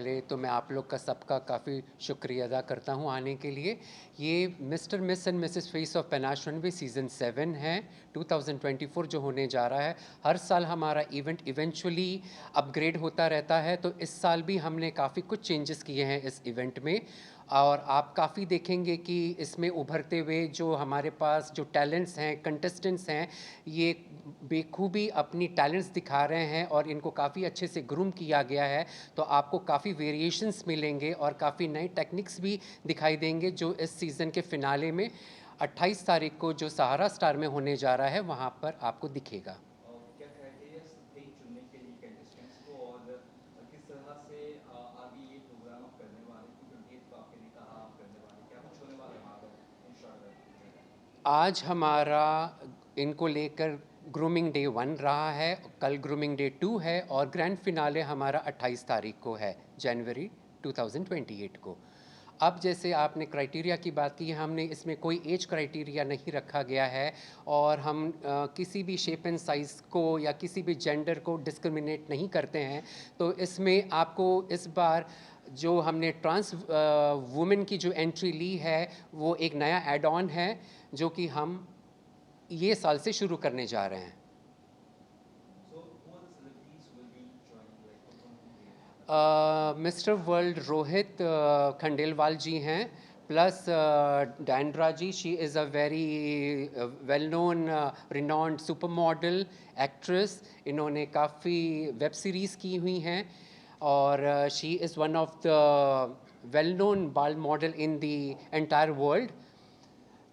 पहले तो मैं आप लोग का सबका काफ़ी शुक्रिया अदा करता हूँ आने के लिए। ये mister miss and Mrs face of panache runway season 7 है 2024 जो होने जा रहा है। हर साल हमारा इवेंट इवेंचुअली अपग्रेड होता रहता है, तो इस साल भी हमने काफ़ी कुछ चेंजेस किए हैं इस इवेंट में, और आप काफ़ी देखेंगे कि इसमें उभरते हुए जो हमारे पास जो टैलेंट्स हैं, कंटेस्टेंट्स हैं, ये बेखूबी अपनी टैलेंट्स दिखा रहे हैं और इनको काफ़ी अच्छे से ग्रूम किया गया है। तो आपको काफ़ी वेरिएशंस मिलेंगे और काफ़ी नए टेक्निक्स भी दिखाई देंगे जो इस सीज़न के फिनाले में 28 तारीख को जो सहारा स्टार में होने जा रहा है वहाँ पर आपको दिखेगा। क्या क्राइटेरिया थे चुनने के लिए कंटेस्टेंट्स को, और किस तरह से आगे ये प्रोग्राम आप करने वाले, क्योंकि तो आपने कहा आप करने वाले, क्या कुछ होने वाला है वहाँ पर इन शॉर्ट? आज हमारा इनको लेकर ग्रूमिंग डे 1 रहा है, कल ग्रूमिंग डे 2 है और ग्रैंड फिनाले हमारा 28 तारीख को है, जनवरी 2028 को। अब जैसे आपने क्राइटेरिया की बात की है, हमने इसमें कोई एज क्राइटेरिया नहीं रखा गया है और हम किसी भी शेप एंड साइज़ को या किसी भी जेंडर को डिस्क्रिमिनेट नहीं करते हैं। तो इसमें आपको इस बार जो हमने ट्रांस वुमेन की जो एंट्री ली है वो एक नया एड ऑन है जो कि हम ये साल से शुरू करने जा रहे हैं। मिस्टर वर्ल्ड रोहित खंडेलवाल जी हैं, प्लस डैंड्रा ji, she is a very well known renowned super model actress. इन्होंने काफ़ी वेब सीरीज़ की हुई हैं और she is one of the well known ball model in the entire world.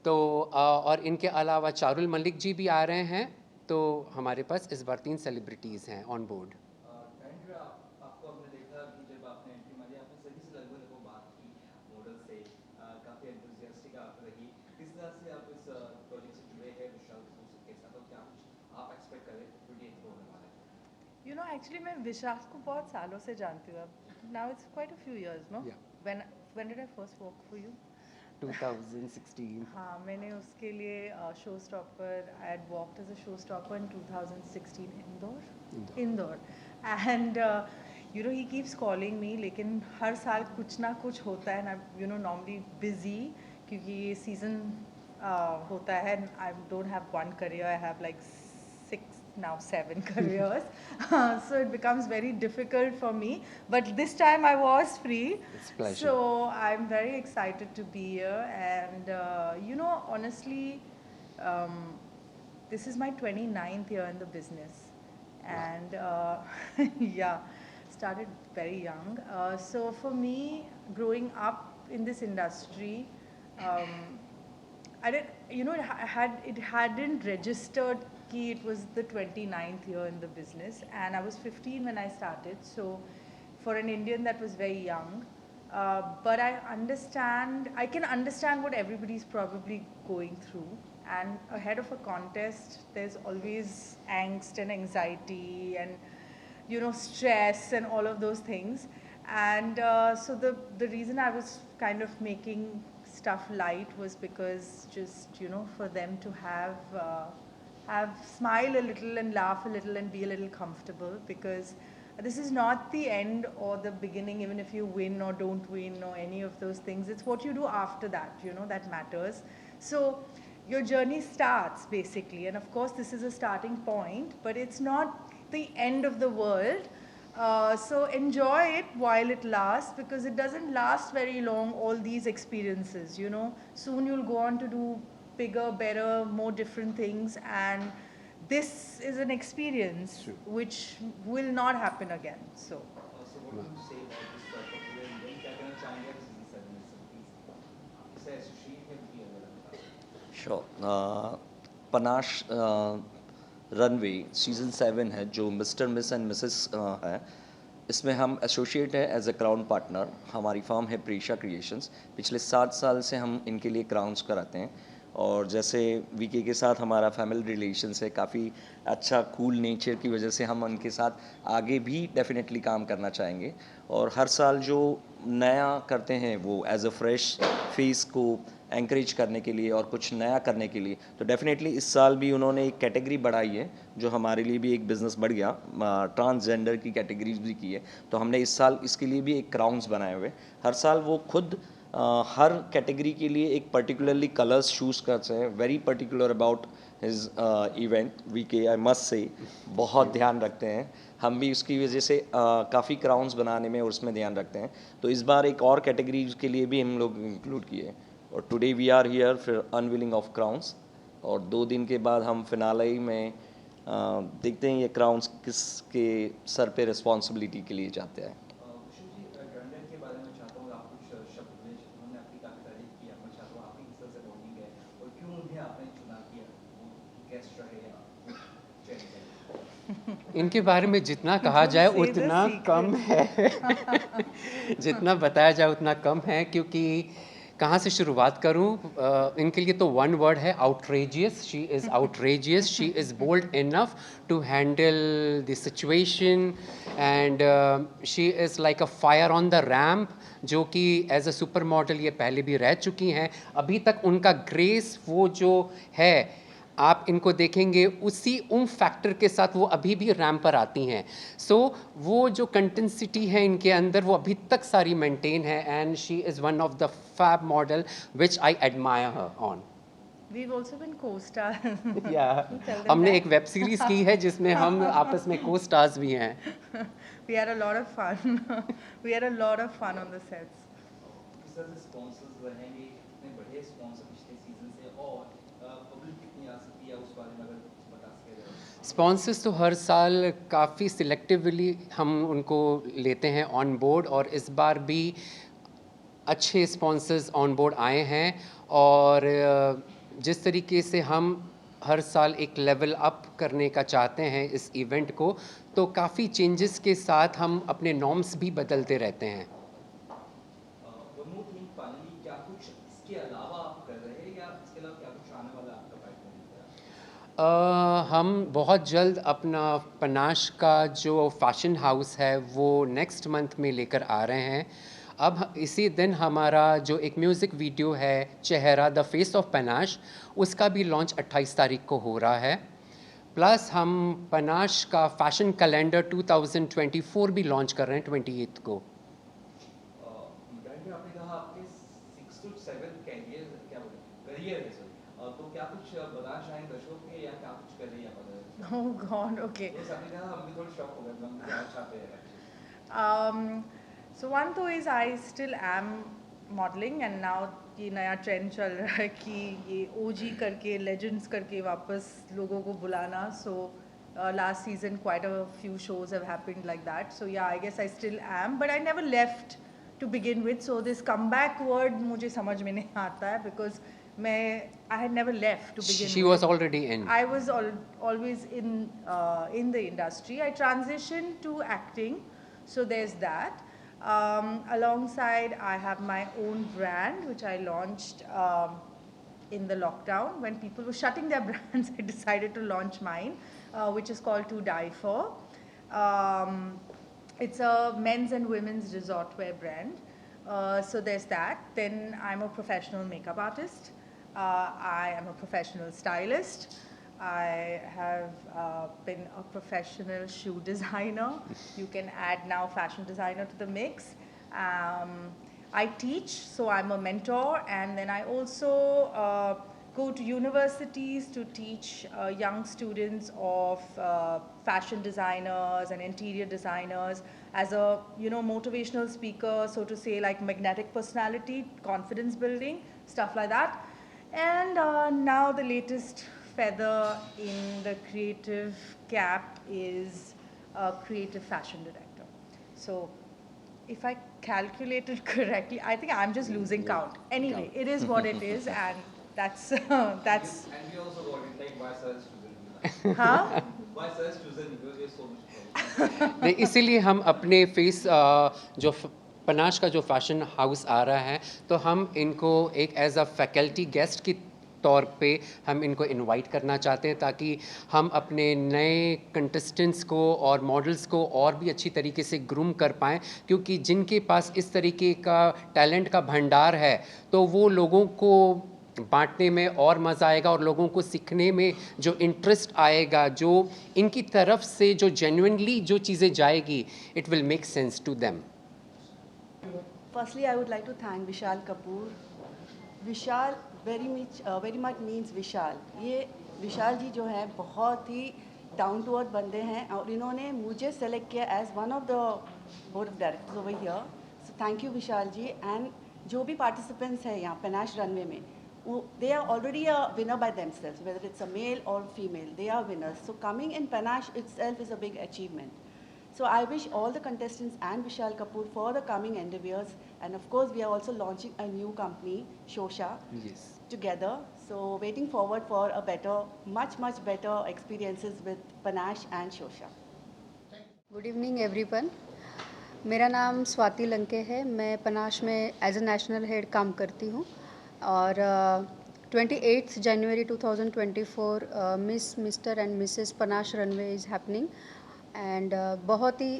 तो और इनके अलावा चारुल मलिक जी भी आ रहे हैं। तो हमारे पास इस बार 3 सेलिब्रिटीज़ हैं ऑन बोर्ड। आपको आपने देखा कि जब आपने एंट्री मारी, आपने सभी से लगभग लगभग बात की, मॉडल से काफ़ी एंथुसियास्टिक आप रही। किस तरह से आप इस प्रोजेक्ट से जुड़े हैं विशाल कपूर के साथ, और क्या कुछ आप एक्सपेक्ट करें 28 को होने वाले? Actually मैं विशाल को बहुत सालों से जानती हूँ अब. Now it's quite a few years, no? Yeah. When did I first work for you? 2016. हाँ, मैंने उसके लिए show stopper, I had worked as a show stopper in 2016 Indore. And he keeps calling me, लेकिन हर साल कुछ ना कुछ होता है, and I'm normally busy क्योंकि ये season होता है, and I don't have one career, I have like 6, now 7 careers. So it becomes very difficult for me, but this time I was free. It's a pleasure. So I'm very excited to be here, and honestly, um, this is my 29th year in the business, and yeah, started very young. So for me, growing up in this industry, I did, it hadn't registered ki it was the 29th year in the business, and I was 15 when I started. So for an Indian, that was very young. But I can understand what everybody's probably going through. And ahead of a contest, there's always angst and anxiety and, stress and all of those things. And so the reason I was kind of making stuff light was because just, for them to have smile a little and laugh a little and be a little comfortable, because this is not the end or the beginning, even if you win or don't win or any of those things. It's what you do after that, that matters. So your journey starts basically, and of course this is a starting point, but it's not the end of the world. So enjoy it while it lasts, because it doesn't last very long, all these experiences. Soon you'll go on to do bigger, better, more different things, and this is an experience which will not happen again. So what would you say about this particular event? क्या कहना चाहेंगे आप season 7 में से, please? इसे associate में भी अगर आप Sure. पनाश रनवे सीज़न 7 है जो मिस्टर मिस एंड मिसेस है। इसमें हम एसोसिएट है एज अ क्राउन पार्टनर। हमारी फर्म है प्रीशा क्रिएशंस। पिछले 7 साल से हम इनके लिए क्राउन्स कराते हैं, और जैसे वीके के साथ हमारा फैमिली रिलेशंस है, काफ़ी अच्छा कूल नेचर की वजह से हम उनके साथ आगे भी डेफिनेटली काम करना चाहेंगे। और हर साल जो नया करते हैं वो एज अ फ्रेश फेस को एंकरेज करने के लिए और कुछ नया करने के लिए। तो डेफिनेटली इस साल भी उन्होंने एक कैटेगरी बढ़ाई है, जो हमारे लिए भी एक बिज़नेस बढ़ गया, ट्रांसजेंडर की कैटेगरीज भी की है। तो हमने इस साल इसके लिए भी एक क्राउन्स बनाए हुए। हर साल वो खुद हर कैटेगरी के लिए एक पर्टिकुलरली कलर्स चूज़ करते हैं, very particular about his event VK, I must say बहुत ध्यान रखते हैं। हम भी उसकी वजह से काफ़ी क्राउन्स बनाने में और उसमें ध्यान रखते हैं। तो इस बार एक और कैटेगरीज के लिए भी हम लोग इंक्लूड किए, और today we are here for unveiling of crowns. और 2 दिन के बाद हम फिनाले में देखते हैं ये क्राउन्स किसके सर पे रिस्पॉन्सिबिलिटी के लिए जाते हैं। कुशल जी, टंडन के बारे में चाहता हूँ आप कुछ शब्द बोलें। उन्होंने आपकी काफ़ी तारीफ की, मैं चाहता हूँ आपकी किस तरह से बॉन्डिंग है और क्यों उन्हें आपने चुना किया, वो गेस्ट रहे या चेंज है। इनके बारे में जितना कहा Don't जाए say the उतना secret. कम है। जितना बताया जाए उतना कम है, क्योंकि कहाँ से शुरुआत करूँ? इनके लिए तो वन वर्ड है, outrageous. She is outrageous, she is bold enough to handle the situation, and she is like a fire on the ramp, जो कि एज अ सुपर मॉडल ये पहले भी रह चुकी हैं। अभी तक उनका ग्रेस वो जो है, आप इनको देखेंगे उसी फैक्टर के साथ वो अभी भी रैम्प पर आती हैं। सो वो जो कंटेंसिटी है इनके अंदर, वो अभी तक सारी मेंटेन है, and she is one of the fab model which I admire her on. We've also been co-stars. या Tell them हमने that. एक वेब सीरीज़ की है जिसमें हम आपस में को स्टार्स भी हैं। We had a lot of fun. We had a lot of fun on the sets. किस तरह से स्पॉन्सर्स रहेंगे, इतने बड़े स्पॉन्सर पिछले सीजन से, और पब्लिक कितनी आ सकती है उस बारे में अगर कुछ बता सके। स्पॉन्सर्स तो हर साल काफ़ी सिलेक्टिवली हम उनको लेते हैं ऑन बोर्ड, और इस बार भी अच्छे स्पॉन्सर्स ऑन बोर्ड आए हैं। और जिस तरीके से हम हर साल एक लेवल अप करने का चाहते हैं इस इवेंट को, तो काफ़ी चेंजेस के साथ हम अपने नॉर्म्स भी बदलते रहते हैं। वन मोर थिंग, फाइनली क्या कुछ इसके अलावा आप कर रहे हैं, या इसके अलावा क्या कुछ आने वाला आपका पाइपलाइन है? हम बहुत जल्द अपना पनाश का जो फैशन हाउस है वो नेक्स्ट मंथ में लेकर आ रहे हैं। अब इसी दिन हमारा जो एक म्यूज़िक वीडियो है, चेहरा द फेस ऑफ पनाश, उसका भी लॉन्च 28 तारीख को हो रहा है। प्लस हम पनाश का फैशन कैलेंडर 2024 भी लॉन्च कर रहे हैं 28 को। ब्रांड में आपने कहा आपके 6 to 7 करियर, क्या बोले, करियर है सर, तो क्या कुछ बताना चाहें दर्शकों के, या क्या कुछ कर रही है आप? Oh God, okay. जैसे आपने कहा, हम भी थोड़े शॉक हो गए, हम भी जानना चाहते हैं। So one तो is I still am modeling, and now ये नया ट्रेंड चल रहा है कि ये OG करके, legends करके वापस लोगों को बुलाना. So last season quite a few shows have happened like that. So yeah, I guess I still am, but I never left to begin with. So this comeback word मुझे समझ में नहीं आता है, because I had never left to begin with. She was already in. I was always in the industry. I transitioned to acting, so there's that. Alongside, I have my own brand, which I launched in the lockdown. When people were shutting their brands, I decided to launch mine, which is called To Die For. It's a men's and women's resort wear brand. So there's that. Then I'm a professional makeup artist. I am a professional stylist. I have been a professional shoe designer. You can add now fashion designer to the mix. I teach, so I'm a mentor, and then I also go to universities to teach young students of fashion designers and interior designers as a motivational speaker, so to say, like magnetic personality, confidence building, stuff like that. And now the latest feather in the creative cap is a creative fashion director. So if I calculated correctly, I think I'm just losing count. Anyway, it is what it is, and that's that's. And we also got it, like, why sir is chosen? Huh? Why sir is chosen? Because we have so much problem. नहीं, इसीलिए हम अपने face जो panache का जो fashion house आ रहा है, तो हम इनको एक एज अ फैकल्टी गेस्ट की तौर पे हम इनको इनवाइट करना चाहते हैं, ताकि हम अपने नए कंटेस्टेंट्स को और मॉडल्स को और भी अच्छी तरीके से ग्रूम कर पाएँ, क्योंकि जिनके पास इस तरीके का टैलेंट का भंडार है तो वो लोगों को बांटने में और मज़ा आएगा, और लोगों को सीखने में जो इंटरेस्ट आएगा, जो इनकी तरफ से जो जेन्युइनली जो चीज़ें जाएगी, it will make sense to them. Firstly, I would like to thank Vishal Kapoor. Vishal very much means Vishal. ये विशाल जी जो हैं बहुत ही डाउन टू अर्थ बंदे हैं और इन्होंने मुझे सेलेक्ट किया as one of the board of directors over here. So thank you Vishal ji. And जो भी पार्टिसिपेंट्स हैं यहाँ पेनाश रनवे में, वो they are already a winner by themselves, whether it's a male or female, they are winners. So coming in Panache itself is a big achievement. So I wish all the contestants and Vishal Kapoor for the coming endeavors, and of course we are also launching a new company, Shosha, Yes. together. So waiting forward for a better, much better experiences with Panache and Shosha. Good evening everyone. मेरा नाम स्वाति लंके है. मैं panache में as a national head काम करती हूँ और 28 जनवरी 2024 miss mister and missus Panache runway is happening. And बहुत ही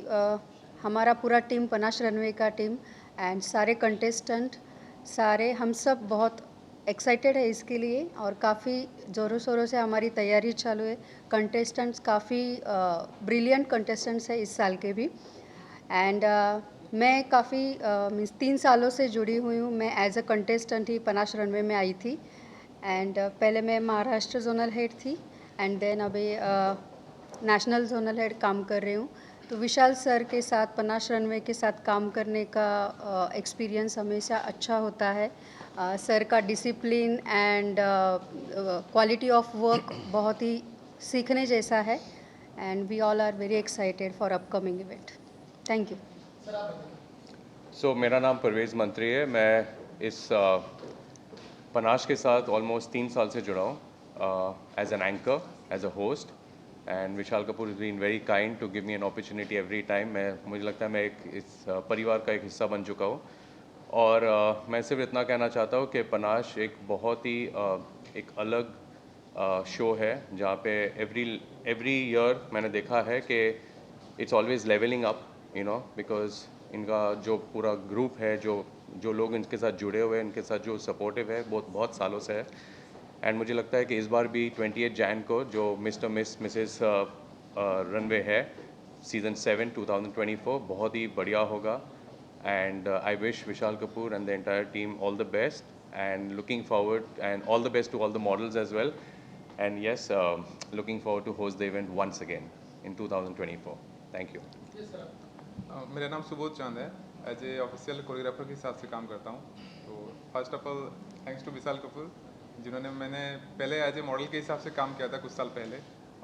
हमारा पूरा टीम, पनाश रनवे का टीम एंड सारे कंटेस्टेंट, सारे हम सब बहुत एक्साइटेड है इसके लिए और काफ़ी ज़ोरों शोरों से हमारी तैयारी चालू है. कंटेस्टेंट्स काफ़ी ब्रिलियंट कंटेस्टेंट्स है इस साल के भी. एंड मैं काफ़ी मीन्स 3 सालों से जुड़ी हुई हूँ. मैं एज अ कंटेस्टेंट ही पनाश रनवे में आई थी. एंड पहले मैं महाराष्ट्र जोनल हेड थी एंड देन अभी नेशनल जोनल हेड काम कर रही हूँ. तो विशाल सर के साथ, पनाश रनवे के साथ काम करने का एक्सपीरियंस हमेशा अच्छा होता है. सर का discipline and quality of work बहुत ही सीखने जैसा है. And we all are very excited for upcoming event. Thank you. So मेरा नाम परवेज़ मंत्री है. मैं इस पनाश के साथ ऑलमोस्ट 3 साल से जुड़ा हूँ as an anchor, as a host. And Vishal Kapoor is been very kind to give me an opportunity every time. मुझे लगता है मैं इस परिवार का एक हिस्सा बन चुका हूँ. और मैं सिर्फ इतना कहना चाहता हूँ कि पनाश एक बहुत ही एक अलग शो है जहाँ पे एवरी ईयर मैंने देखा है कि it's always levelling up, you know, because इनका जो पूरा ग्रुप है, जो लोग इनके साथ जुड़े हुए हैं, इनके साथ जो सपोर्टिव है, बहुत सालों से है. एंड मुझे लगता है कि इस बार भी 28 जैन को जो मिस्टर मिसेस रनवे है सीज़न 7 2024 बहुत ही बढ़िया होगा. And I wish Vishal Kapoor and the entire team all the best and looking forward and all the best to all the models as well. And yes, looking forward to host the event once again in 2024. Thank you. मेरा नाम सुबोध चांद है. As a official choreographer के हिसाब से काम करता हूँ. तो first of all thanks to Vishal Kapoor, जिन्होंने, मैंने पहले एज ए मॉडल के हिसाब से काम किया था कुछ साल पहले,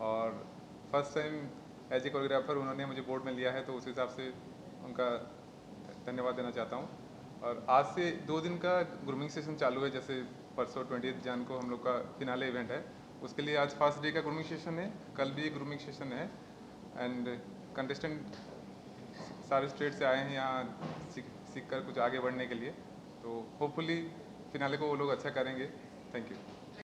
और first time as a choreographer उन्होंने मुझे बोर्ड में लिया है, तो उस हिसाब से उनका धन्यवाद देना चाहता हूँ. और आज से 2 दिन का ग्रूमिंग सेशन चालू है. जैसे परसों 20 जन को हम लोग का फिनाले इवेंट है, उसके लिए आज फर्स्ट डे का ग्रूमिंग सेशन है, कल भी ग्रूमिंग सेशन है. एंड कंटेस्टेंट सारे स्टेट से आए हैं यहाँ सीख कर कुछ आगे बढ़ने के लिए. तो होपफुली फिनाले को वो लोग अच्छा करेंगे. Thank you.